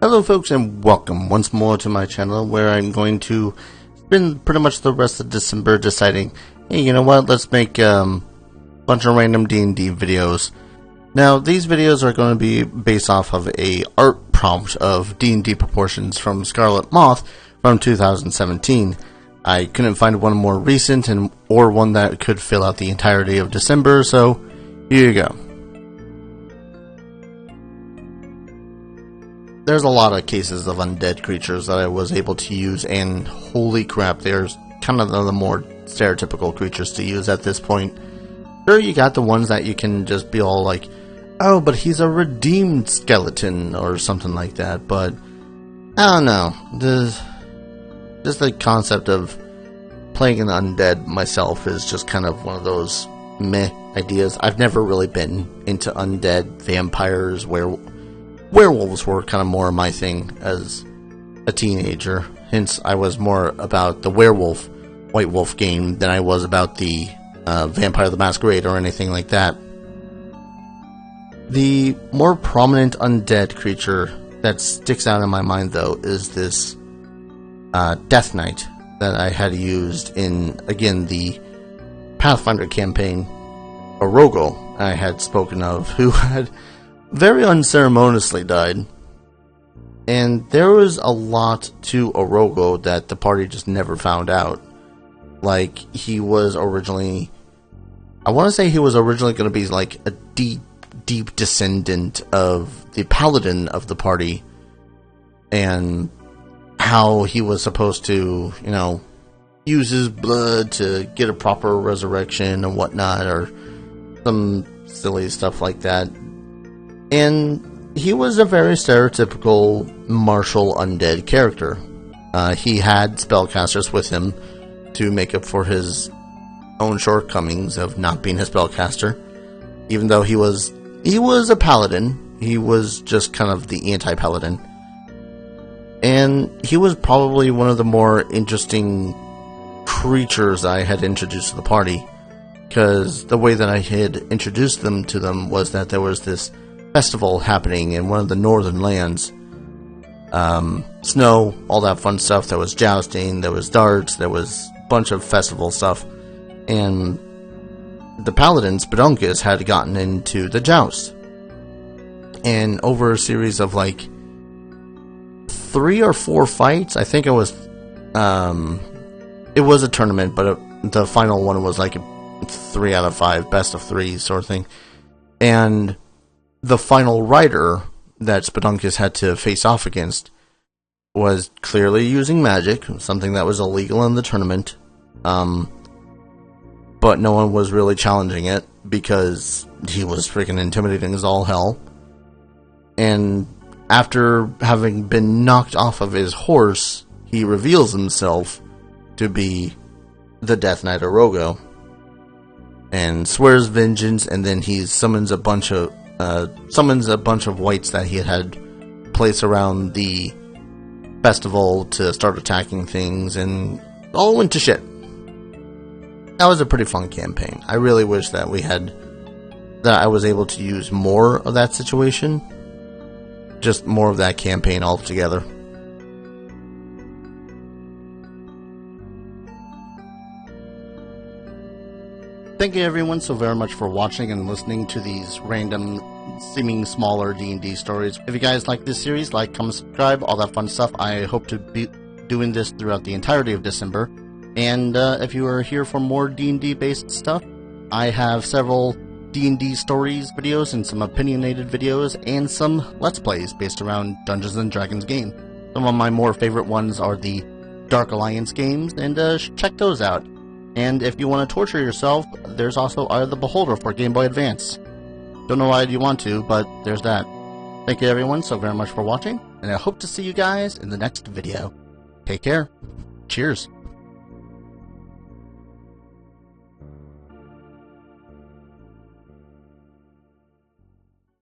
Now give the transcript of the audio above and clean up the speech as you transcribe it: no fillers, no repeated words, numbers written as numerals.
Hello folks, and welcome once more to my channel, where I'm going to spend pretty much the rest of December deciding, hey, you know what, let's make a bunch of random D&D videos. Now, these videos are going to be based off of a art prompt of D&D proportions from Scarlet Moth from 2017. I couldn't find one more recent or one that could fill out the entirety of December, so here you go. There's a lot of cases of undead creatures that I was able to use, and holy crap, there's kind of the more stereotypical creatures to use at this point. Sure, you got the ones that you can just be all like, oh, but he's a redeemed skeleton or something like that, but I don't know. Just the concept of playing an undead myself is just kind of one of those meh ideas. I've never really been into undead, vampires, werewolves were kind of more my thing as a teenager. Hence, I was more about the werewolf, White Wolf game than I was about the Vampire the Masquerade or anything like that. The more prominent undead creature that sticks out in my mind, though, is this Death Knight that I had used in, again, the Pathfinder campaign, Orogo, I had spoken of, who had very unceremoniously died. And there was a lot to Orogo that the party just never found out. Like, he was originally, I want to say he was originally going to be like a deep descendant of the paladin of the party, and how he was supposed to, you know, use his blood to get a proper resurrection and whatnot, or some silly stuff like that. And he was a very stereotypical martial undead character. He had spellcasters with him to make up for his own shortcomings of not being a spellcaster. Even though he was a paladin, he was just kind of the anti-paladin. And he was probably one of the more interesting creatures I had introduced to the party, because the way that I had introduced them to them was that there was this festival happening in one of the northern lands. Snow, all that fun stuff. There was jousting, there was darts, there was a bunch of festival stuff. And the paladin, Spedunkus, had gotten into the joust. And over a series of like 3 or 4 fights, I think it was a tournament, but the final one was like a 3 out of 5, best of 3 sort of thing. And the final rider that Spedunkus had to face off against was clearly using magic, something that was illegal in the tournament. But no one was really challenging it because he was freaking intimidating as all hell. And after having been knocked off of his horse, he reveals himself to be the Death Knight Orogo and swears vengeance, and then he summons a bunch of wights that he had placed around the festival to start attacking things, and all went to shit. That was a pretty fun campaign. I really wish that I was able to use more of that situation. Just more of that campaign altogether. Thank you everyone so very much for watching and listening to these random, seeming smaller D&D stories. If you guys like this series, like, comment, subscribe, all that fun stuff. I hope to be doing this throughout the entirety of December. And if you are here for more D&D based stuff, I have several D&D stories videos and some opinionated videos and some Let's Plays based around Dungeons & Dragons game. Some of my more favorite ones are the Dark Alliance games, and check those out. And if you want to torture yourself, there's also Eye of the Beholder for Game Boy Advance. Don't know why you want to, but there's that. Thank you everyone so very much for watching, and I hope to see you guys in the next video. Take care. Cheers.